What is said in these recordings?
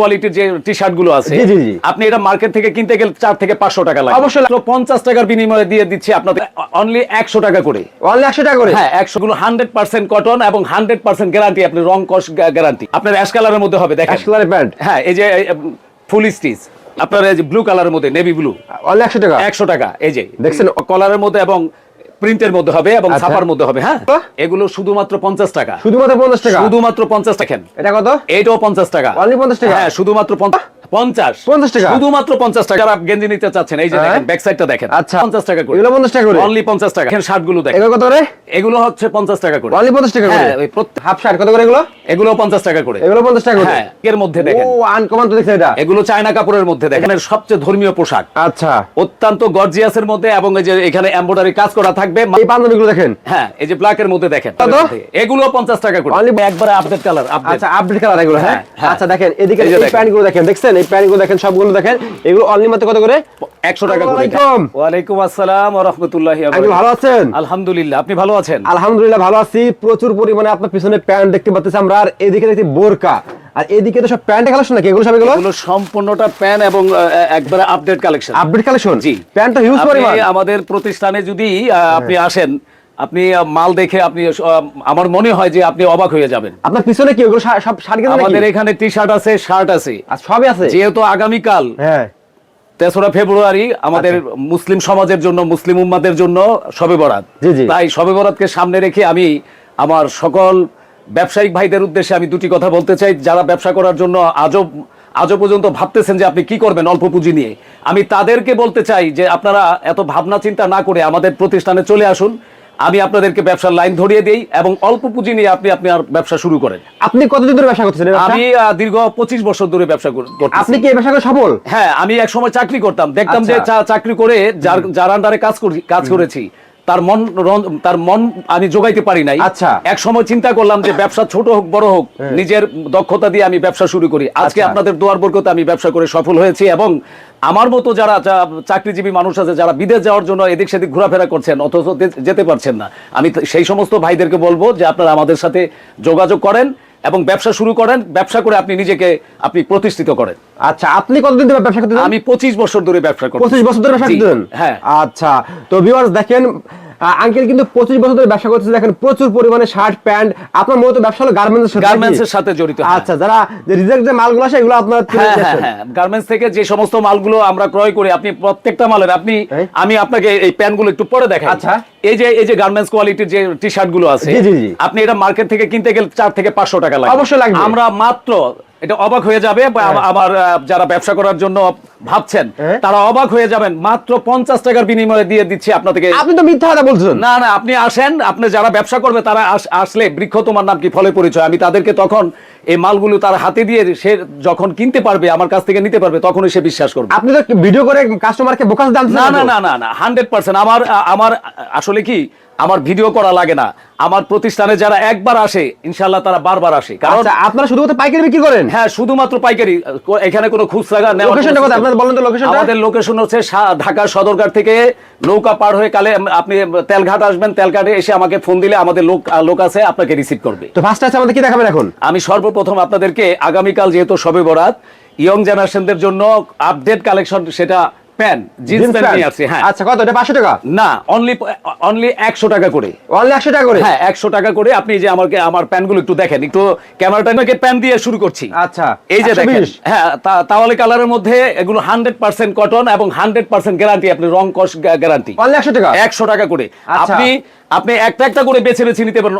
কোয়ালিটির যে T shirt গুলো আছে, জি জি জি, আপনি এটা মার্কেট থেকে কিনতে গেলে 4 থেকে 500 টাকা লাগে। অবশ্যই 50 টাকার বিনিময়ে দিয়ে দিচ্ছি আপনাদের অনলি 100 টাকা করে। অনলি 100 টাকা করে? হ্যাঁ, 100 গুলো 100% কটন এবং 100% গ্যারান্টি, আপনি রং কস গ্যারান্টি। আপনার অ্যাশ কালারের মধ্যে হবে, দেখেন অ্যাশ কালারের প্যান্ট। হ্যাঁ, এই যে ফুল স্টিচ, আপনার এই যে ব্লু কালারের মধ্যে, নেভি ব্লু, অনলি 100 টাকা। 100 টাকা। এই যে দেখছেন কলারের মধ্যে এবং প্রিন্টের মধ্যে হবে এবং আচ্ছা। ছাপার মধ্যে হবে। হ্যাঁ, এগুলো শুধুমাত্র 50 টাকা। শুধুমাত্র 50 টাকা? শুধুমাত্র 50 টাকা। এটা কত? এইটাও 50 টাকা। অনলি 50 টাকা? হ্যাঁ, শুধুমাত্র 50 50 টাকা? শুধুমাত্র 50 টাকা। যারা গেঞ্জি নিতে চাচ্ছেন, এই যে দেখেন ব্যাক সাইডটা দেখেন। আচ্ছা, 50 টাকা করে। এগুলো 50 টাকা করে? অনলি 50 টাকা। এখানে শার্ট গুলো দেখেন, এগুলো কত করে? এগুলো হচ্ছে 50 টাকা করে। অনলি 50 টাকা করে? হ্যাঁ, ওই প্রত্যেক হাফ শার্ট কত করে এগুলো? এগুলো 50 টাকা করে। এগুলো 50 টাকা করে? হ্যাঁ, এর মধ্যে দেখেন। ও আনকমন তো দেখছেন এটা। এগুলো চায়না কাপড়ের মধ্যে দেখেন, এর সবচেয়ে ধর্মীয় পোশাক। আচ্ছা, অত্যন্ত গর্জিয়াসের মধ্যে, এবং এই যে এখানে এমব্রয়ডারি কাজ করা থাকবে। এই পাঞ্জাবিগুলো দেখেন। হ্যাঁ, এই যে ব্ল্যাক এর মধ্যে দেখেন, কত? এগুলো 50 টাকা করে। অনলি একবারে আপডেট কালার, আচ্ছা, আপডেট কালার এগুলো। হ্যাঁ হ্যাঁ। আচ্ছা, দেখেন এদিকে এই যে এই দেখেন। প্যান্টগুলো দেখেন, দেখছেন এই প্যান্টগুলো দেখেন, সবগুলো দেখেন। এগুলো অনলি মাত্র কত করে? 100 টাকা করে। ওয়ালাইকুম। ওয়ালাইকুম আসসালাম ওয়া রাহমাতুল্লাহি ওয়া আপনি ভালো বারাকাতুহু। আছেন? আলহামদুলিল্লাহ, আপনি ভালো আছেন? আলহামদুলিল্লাহ ভালো আছি। প্রচুর পরিমাণে আপনার পিছনে প্যান্ট দেখতে পাচ্ছেন আমরা, আর এদিকে দেখছি বোরকা, আর এদিকে তো সব প্যান্ট কালেকশন নাকি এগুলো সব? এগুলো এগুলো সম্পূর্ণটা প্যান এবং একবারে আপডেট কালেকশন। Update collection? জি। প্যান্ট তো হিউজ আপনি পরিমাণ। আমাদের প্রতিষ্ঠানে যদি আপনি আসেন, আপনি মাল দেখে আপনি আমার মনে হয় যে আপনি অবাক হয়ে যাবেন। আপনার পিছনে কি ওগুলো সব শার্ট গেঞ্জি নাকি? আমাদের এখানে টি শার্ট আছে, শার্ট আছে, আর সবই আছে। যেহেতু আগামীকাল হ্যাঁ 3রা ফেব্রুয়ারি আমাদের মুসলিম সমাজের জন্য, মুসলিম উম্মাদের জন্য শবে বরাত। জি, জি। তাই শবে বরাতকে সামনে রেখে আমি আমার সকল ব্যবসায়িক ভাইদের উদ্দেশ্যে আমি দুটি কথা বলতে চাই। যারা ব্যবসা করার জন্য আজও পর্যন্ত ভাবতেছেন যে আপনি কি করবেন অল্প পুঁজি নিয়ে, আমি তাদেরকে বলতে চাই যে আপনারা এত ভাবনা চিন্তা না করে আমাদের প্রতিষ্ঠানে চলে আসুন। আমি আপনাদেরকে ব্যবসার লাইন ধরিয়ে দেই এবং অল্প পুঁজি নিয়ে আপনি আপনার ব্যবসা শুরু করেন। আপনি কতদিন ধরে ব্যবসা করতেছেন? আমি দীর্ঘ 25 বছর ধরে ব্যবসা করতেছি। আপনি কি এই ব্যবসা করে সফল? হ্যাঁ, আমি এক সময় চাকরি করতাম, দেখতাম যে আচ্ছা। চাকরি করে যার আন্ডারে কাজ করেছি তার মন আমি জোগাইতে পারি নাই। আচ্ছা। এক সময় চিন্তা করলাম যে ব্যবসা ছোট হোক বড় হোক, নিজের দক্ষতা দিয়ে আমি ব্যবসা শুরু করি। আজকে আচ্ছা। আপনাদের দোয়ার বরকতে আমি ব্যবসা করে সফল হয়েছি, এবং আমার মতো যারা চাকরিজীবী মানুষ আছে, যারা বিদেশ যাওয়ার জন্য এদিক সেদিক ঘোরাফেরা করছেন অথচ যেতে পারছেন না, আমি সেই সমস্ত ভাইদেরকে বলবো যে আপনারা আমাদের সাথে যোগাযোগ করেন এবং ব্যবসা শুরু করেন। ব্যবসা করে আপনি নিজেকে প্রতিষ্ঠিত করেন। আচ্ছা, আপনি কতদিন ধরে ব্যবসা করতেছেন? আমি 25 বছর ধরে ব্যবসা করি। 25 বছর ধরে ব্যবসা জি, করতেছেন? হ্যাঁ। আচ্ছা, তো ভিউয়ার্স দেখেন, আঙ্কেল কিন্তু 25 বছর ধরে ব্যবসা করতেছে। দেখেন প্রচুর পরিমাণে শার্ট প্যান্ট। আপনার মূলত ব্যবসা হলো গার্মেন্টসের সাথে? গার্মেন্টসের সাথে জড়িত। আচ্ছা, যারা যে রিজেক্ট যে মালগুলো আসে এগুলো আপনারা তুলে হ্যাঁ, দিচ্ছেন? হ্যাঁ, গার্মেন্টস থেকে যে সমস্ত মালগুলো আমরা ক্রয় করি, আপনি প্রত্যেকটা মালের আমি আপনাকে এই প্যান্টগুলো একটু পরে দেখাই। আচ্ছা। এই যে গার্মেন্টস কোয়ালিটির যে টি শার্ট গুলো আছে, জি, জি, জি। আপনি এটা মার্কেট থেকে কিনতে গেলে 4 থেকে 500 টাকা লাগে। অবশ্যই লাগবে। আমরা মাত্র, এটা অবাক হয়ে যাবে আমার যারা ব্যবসা করার জন্য ভাবছেন তারা অবাক হয়ে যাবেন, মাত্র 50 টাকার বিনিময়ে দিয়ে দিচ্ছি আপনাদেরকে। আপনি তো মিথ্যা কথা বলছেন। না না, আপনি আসেন, আপনি যারা ব্যবসা করবে তারা আসলে বৃক্ষ তোমার নাম কি ফলে পরিচয়, আমি তাদেরকে তখন এই মালগুলো তার হাতে দিয়ে সে যখন কিনতে পারবে, আমার কাছ থেকে নিতে পারবে, তখনই সে বিশ্বাস করবে। আপনি তো ভিডিও করে কাস্টমারকে বোকাস দাম না না না না না, 100% আমার আসলে কি, আমার ভিডিও করা লাগে না। আমার প্রতিষ্ঠানে যারা একবার আসে ইনশাআল্লাহ তারা বারবার আসে। কারণ আচ্ছা, আপনারা শুধুমাত্র পাইকারি বিক্রি করেন? হ্যাঁ, শুধুমাত্র পাইকারি, এখানে কোনো খুচরা নেওয়া। লোকেশনটা কোথায় আপনাদের বলেন তো? লোকেশনটা? আমাদের লোকেশন হচ্ছে ঢাকা সদরঘাট থেকে নৌকা পার হয়ে কালে আপনি তেলঘাট আসবেন, তেলঘাটে এসে আমাকে ফোন দিলে আমাদের লোক আছে, আপনাকে রিসিভ করবে। তো ফার্স্ট আছে আমাদের কি দেখাবেন এখন? আমি সর্বপ্রথম আপনাদেরকে আগামীকাল যেহেতু শবে বরাত, ইয়ং জেনারেশনদের জন্য আপডেট কালেকশন, সেটা প্যান্ট, জিন্স প্যান্ট নিয়ে আসছি। হ্যাঁ। আচ্ছা, কত এটা? 500 টাকা? না, অনলি 100 টাকা করে। অনলি 100 টাকা করে? হ্যাঁ, 100 টাকা করে। আপনি যে আমার প্যান্টগুলো একটু দেখেন, একটু ক্যামেরাটা নিয়ে প্যান্ট দিয়ে শুরু করছি। আচ্ছা, এই যে দেখেন, 120? হ্যাঁ, তাওয়ালে কালারের মধ্যে এগুলো 100% কটন এবং 100% গ্যারান্টি, আপনি রং কস গ্যারান্টি। অনলি 100 টাকা? 100 টাকা করে। আচ্ছা। আপনি একটা করে বেছে নিতে পারেন,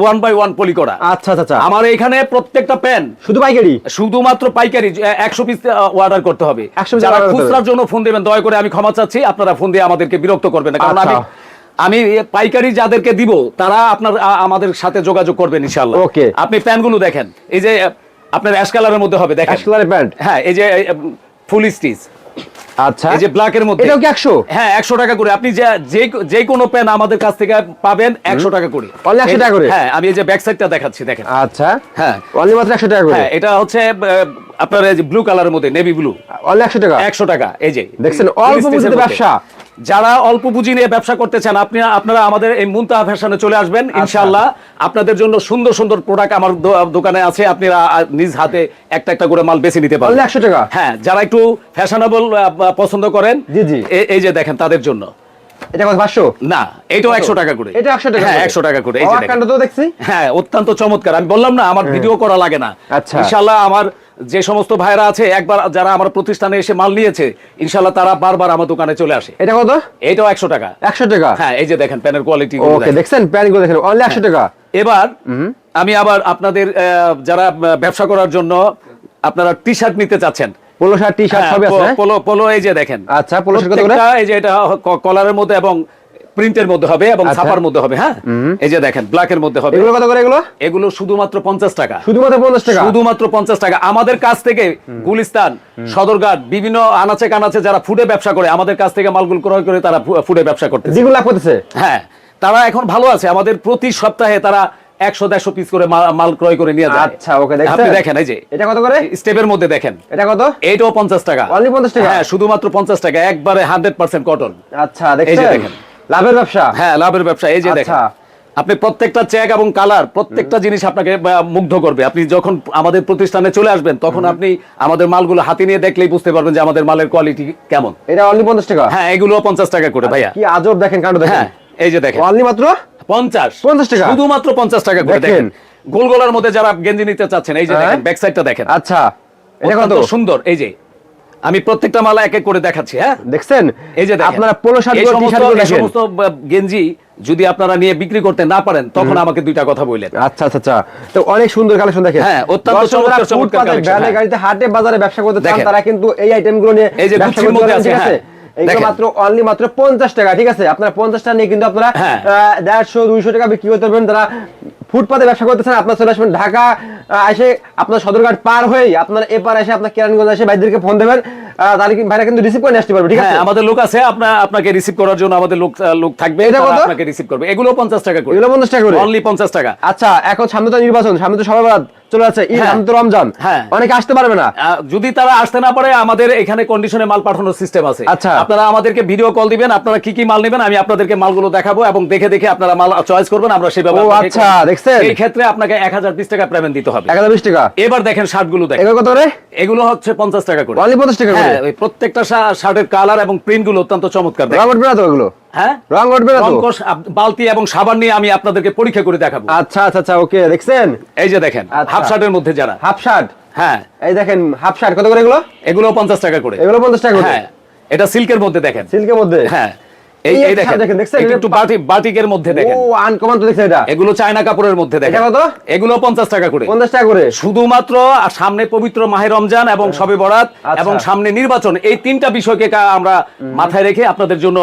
1 বাই 1 পলি করা। আচ্ছা আচ্ছা। আমার এখানে প্রত্যেকটা প্যান্ট শুধু পাইকারি? শুধুমাত্র পাইকারি, 100 পিস অর্ডার করতে হবে। 100 পিস যারা order করতে হবে। খুচরার জন্য ফোন দেবেন দয়া করে আমি ক্ষমা চাচ্ছি, আপনারা ফোন দিয়ে আমাদেরকে বিরক্ত করবেন না, কারণ আচ্ছা। আমি পাইকারি যাদেরকে দিব তারা আমাদের সাথে যোগাযোগ করবেন ইনশাআল্লাহ। ওকে। আপনি প্যান্টগুলো দেখেন, এই যে আপনার অ্যাশ কালারের মধ্যে হবে, দেখেন অ্যাশ কালারের প্যান্ট? হ্যাঁ, এই যে ফুল স্টিচ, আচ্ছা, এই যে ব্ল্যাক এর মধ্যে, এটাও কি 100? হ্যাঁ, 100 টাকা করে। আপনি যে কোনো প্যান্ট আমাদের কাছ থেকে পাবেন 100 টাকা করে। অনলি 100 টাকা করে? হ্যাঁ, আমি এই যে ব্যাক সাইডটা দেখাচ্ছি, দেখেন। আচ্ছা, হ্যাঁ, অনলি মাত্র 100 টাকা করে? হ্যাঁ, এটা হচ্ছে আপনার এই যে ব্লু কালারের মধ্যে, নেভি ব্লু, 100 টাকা? 100 টাকা। এই যে দেখছেন অল্প পুঁজিতে ব্যবসা। যারা অল্প পুঁজি নিয়ে ব্যবসা করতে চান আপনারা আমাদের এই মুনতাহা ফ্যাশনে চলে আসবেন ইনশাআল্লাহ। আপনাদের জন্য সুন্দর সুন্দর প্রোডাক্ট আমার দোকানে আছে, আপনারা নিজ হাতে একটা একটা করে মাল বেছে নিতে পারবেন। 100 টাকা। হ্যাঁ, যারা একটু ফ্যাশনেবল পছন্দ করেন, জি জি, এই যে দেখেন তাদের জন্য। এটা কত 500? না, এটাও 100 টাকা করে। এটা 100 টাকা? হ্যাঁ, 100 টাকা করে। এই যে দেখেন, তো দেখছি। হ্যাঁ, অত্যন্ত চমৎকার। আমি বললাম না, আমার ভিডিও করা লাগে না। আচ্ছা, ইনশাআল্লাহ আমার যে সমস্ত ভাইরা আছে একবার যারা আমার প্রতিষ্ঠানে এসে মাল নিয়েছে, ইনশাআল্লাহ তারা বারবার আমার দোকানে চলে আসে। এটা কত? এটাও 100 টাকা। 100 টাকা? হ্যাঁ, এই যে দেখেন প্যানের কোয়ালিটি। ওকে, দেখছেন প্যান গুলো দেখেন, অনলি 100 টাকা। এবার আমি আবার আপনাদের যারা ব্যবসা করার জন্য আপনারা টি-শার্ট নিতে চাচ্ছেন, পোলো শার্ট, টি-শার্ট সবই আছে। পোলো এই যে দেখেন। আচ্ছা, পোলো শার্ট কত করে? এই যে এটা কলারের মধ্যে এবং প্রিন্টের মধ্যে হবে এবং ছাপার মধ্যে হবে। হ্যাঁ, এই যে দেখেন ব্ল্যাকের মধ্যে হবে। এগুলো কত করে? এগুলো শুধুমাত্র 50 টাকা। শুধুমাত্র 50 টাকা? শুধুমাত্র 50 টাকা। আমাদের কাছ থেকে গুলিস্তান, সদরঘাট, বিভিন্ন আনাচে কানাচে যারা ফুডে ব্যবসা করে আমাদের কাছ থেকে মালগুলো ক্রয় করে তারা ফুডে ব্যবসা করতেছে, যেগুলো লাভ করতেছে। হ্যাঁ, তারা এখন ভালো আছে। আমাদের প্রতি সপ্তাহে তারা 100-150 পিস করে মাল ক্রয় করে নিয়ে যায়। আচ্ছা, ওকে, দেখছেন? আপনি দেখেন, এই যে এটা কত করে? স্টেপের মধ্যে দেখেন। এটা কত? এইটাও 50 টাকা। অনলি 50 টাকা? হ্যাঁ, শুধুমাত্র 50 টাকা, একবারে 100% কটন। আচ্ছা, দেখেন লাভের ব্যবসা। হ্যাঁ, লাভের ব্যবসা। এই যে দেখেন, আপনি প্রত্যেকটা চেক এবং কালার, প্রত্যেকটা জিনিস আপনাকে মুগ্ধ করবে। আপনি যখন আমাদের প্রতিষ্ঠানে চলে আসবেন তখন আপনি আমাদের মালগুলো হাতে নিয়ে দেখলেই বুঝতে পারবেন যে আমাদের মালের কোয়ালিটি কেমন। এটা অনলি 50 টাকা? হ্যাঁ, এগুলো 50 টাকা করে ভাইয়া। কি আজব দেখেন কাণ্ড দেখেন। হ্যাঁ, এই যে দেখেন, অনলি মাত্র 50 টাকা? শুধুমাত্র 50 টাকা করে। দেখেন গোল গলার মধ্যে যারা গেঞ্জি নিতে চাচ্ছেন, এই যে দেখেন ব্যাক সাইডটা দেখেন। আচ্ছা, এটা কত সুন্দর। এই যে আমি প্রত্যেকটা মালা এক এক করে দেখাচ্ছি। হ্যাঁ, দেখছেন? এই যে দেখেন, আপনারা পোলো শার্ট, টি-শার্ট গুলো দেখেন। সমস্ত গেঞ্জি যদি আপনারা নিয়ে বিক্রি করতে না পারেন তখন আমাকে দুইটা কথা বললেন। আচ্ছা আচ্ছা আচ্ছা, তো অনেক সুন্দর কালেকশন দেখেন। হ্যাঁ, অত্যন্ত চমৎকার চমৎকার কালেকশন। ভ্যানে গাড়িতে হাটে বাজারে ব্যবসা করতে চান তারা কিন্তু এই আইটেমগুলো নিয়ে এই যে গুছির মধ্যে আছে। হ্যাঁ, এইগুলো মাত্র অনলি মাত্র 50 টাকা। ঠিক আছে, আপনারা 50 টাকা নিয়ে কিন্তু আপনারা 150-200 টাকা বিক্রি করতে পারবেন। তারা ফুটপাতে ব্যবসা করতেছেন, আপনার চলে আসবেন ঢাকা, এসে আপনার সদরঘাট পার হয়ে আপনার এপার এসে আপনার কেরানীগঞ্জ এসে ভাইদেরকে ফোন দেবেন, তাহলে ভাইরা কিন্তু রিসিভ করে আসতে পারবে। ঠিক আছে, আমাদের লোক আছে আপনাকে রিসিভ করার জন্য, আমাদের লোক থাকবে, আপনাকে রিসিভ করবে। এগুলো 50 টাকা করে। এগুলো 50 টাকা করে, অনলি 50 টাকা। আচ্ছা, এখন সামনে তো নির্বাচন, সামনে তো সবাই চলে যাচ্ছে, ঈদ, সামনে তো রমজান, অনেকে আসতে পারবে না। যদি তারা আসতে না পারে, আমাদের এখানে কন্ডিশনে মাল পাঠানোর সিস্টেম আছে। আচ্ছা, আপনারা আমাদেরকে ভিডিও কল দিবেন, আপনারা কি কি মাল নেবেন আমি আপনাদেরকে মালগুলো দেখাবো এবং দেখে দেখে আপনারা মাল চয়েস করবেন, আমরা সেভাবে। আচ্ছা, দেখছেন? এই ক্ষেত্রে আপনাকে 1020 টাকা পেমেন্ট দিতে হবে। 1020 টাকা। এবার দেখেন শার্টগুলো দেখেন। এগুলো কত করে? এগুলো হচ্ছে 50 টাকা করে। অনলি 50 টাকা করে? হ্যাঁ, ওই প্রত্যেকটা শার্টের কালার এবং প্রিন্ট গুলো অত্যন্ত চমৎকার। রং উঠবে না তো এগুলো? হ্যাঁ, রং উঠবে না তো? বালতি এবং সাবান নিয়ে আমি আপনাদেরকে পরীক্ষা করে দেখাবো। আচ্ছা আচ্ছা আচ্ছা, ওকে, দেখছেন? এই যে দেখেন হাফ শার্টের মধ্যে যারা হাফ শার্ট। হ্যাঁ, এই দেখেন হাফ শার্ট কত করে? এগুলো 50 টাকা করে। এগুলো 50 টাকা করে? হ্যাঁ, এটা সিল্কের মধ্যে দেখেন। সিল্কের মধ্যে? হ্যাঁ, এই দেখেন, একটু বাটিকের মধ্যে দেখেন। ও, আনকমন তো দেখছেন। এটা এগুলো চায়না কাপড়ের মধ্যে দেখেন। এটা কত? এগুলো 50 টাকা করে। 50 টাকা করে শুধুমাত্র। সামনে পবিত্র মাহে রমজান এবং শবে বরাত এবং সামনে নির্বাচন, এই তিনটা বিষয়কে আমরা মাথায় রেখে আপনাদের জন্য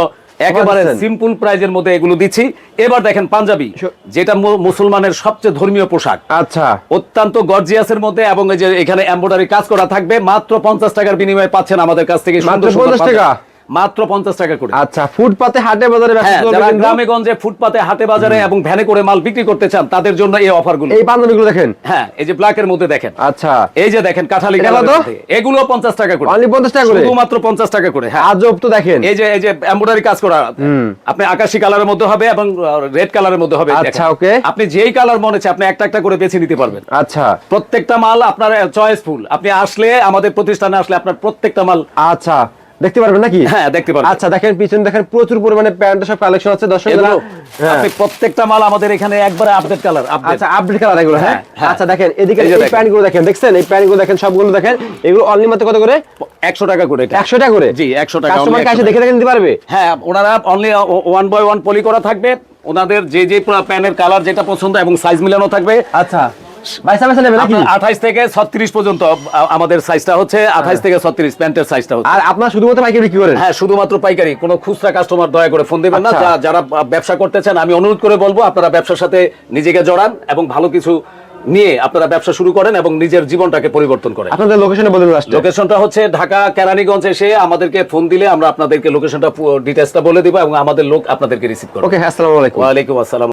একেবারে সিম্পল প্রাইজের মধ্যে এগুলো দিচ্ছি। এবার দেখেন পাঞ্জাবি, যেটা মুসলমানের সবচেয়ে ধর্মীয় পোশাক। আচ্ছা, অত্যন্ত গর্জিয়াসের মধ্যে এবং এই যে এখানে এমব্রয়ডারি কাজ করা থাকবে। মাত্র 50 টাকার বিনিময়ে পাচ্ছেন আমাদের কাছ থেকে। মাত্র 50 টাকা? মাত্র 50 টাকা করে। আচ্ছা, ফুটপাতে হাটে বাজারে যারা গ্রামে গঞ্জে ফুটপাতে হাটে বাজারে এবং ভ্যানে করে মাল বিক্রি করতে চান তাদের জন্য এই অফারগুলো। এই পাঞ্জাবিগুলো দেখেন। হ্যাঁ, এই যে ব্ল্যাকের মধ্যে দেখেন। আচ্ছা, এই যে দেখেন কাঠালি কালারের মধ্যে, এগুলো 50 টাকা করে। অনলি 50 টাকা করে? শুধুমাত্র 50 টাকা করে। হ্যাঁ, আজব তো দেখেন। এই যে এমব্রয়ডারি কাজ করা, আপনি আকাশী কালারের মধ্যে হবে এবং রেড কালারের মধ্যে হবে। আচ্ছা, ওকে, আপনি যেই কালার মনে হচ্ছে আপনি একটা একটা করে বেছে নিতে পারবেন। আচ্ছা, প্রত্যেকটা মাল আপনার চয়েসফুল। আপনি আসলে আমাদের প্রতিষ্ঠানে আসলে আপনার প্রত্যেকটা মাল আচ্ছা দেখতে পারবেন নাকি? হ্যাঁ, দেখতে পারবেন। আচ্ছা, দেখেন পিছনে দেখেন প্রচুর পরিমাণে প্যান্ট সব কালেকশন আছে দর্শক। আপনি প্রত্যেকটা মাল আমাদের এখানে একবারে আপডেট কালার। আচ্ছা, আপডেট কালার এগুলো। হ্যাঁ, আচ্ছা, দেখেন এদিকে এই প্যান্টগুলো দেখেন, দেখছেন? এই প্যান্টগুলো দেখেন, সবগুলো দেখেন। এগুলো অনলি মাত্র কত করে? 100 টাকা করে। 100 টাকা করে? জি, 100 টাকা। কাস্টমার কাছে দেখে দেখে নিতে পারবে? হ্যাঁ, ওনারা অনলি 1 বাই 1 পলি করা থাকবে। ওনাদের যে যে প্যানের কালার যেটা পছন্দ এবং সাইজ মিলানো থাকবে। আচ্ছা, 28 থেকে 36 পর্যন্ত আমাদের সাইজটা হচ্ছে। 28 থেকে 36 প্যান্টের সাইজটা হচ্ছে। আর আপনারা শুধুমাত্র পাইকারি বিক্রি করেন? হ্যাঁ, শুধুমাত্র পাইকারি। কোনো খুচরা কাস্টমার দয়া করে ফোন দিবেন না। যারা ব্যবসা করতে চান আমি অনুরোধ করে বলবো আপনারা ব্যবসার সাথে নিজেকে জড়ান এবং ভালো কিছু নিয়ে আপনারা ব্যবসা শুরু করেন এবং নিজের জীবনটাকে পরিবর্তন করেন। আপনাদের লোকেশনে বলুন। লোকেশনটা হচ্ছে ঢাকা কেরানীগঞ্জ। এসে আমাদেরকে ফোন দিলে আমরা আপনাদেরকে লোকেশনটা ডিটেইলসটা বলে দিব এবং আমাদের লোক আপনাদেরকে রিসিভ করবে। ওকে, আসসালামু আলাইকুম। ওয়া আলাইকুম আসসালাম।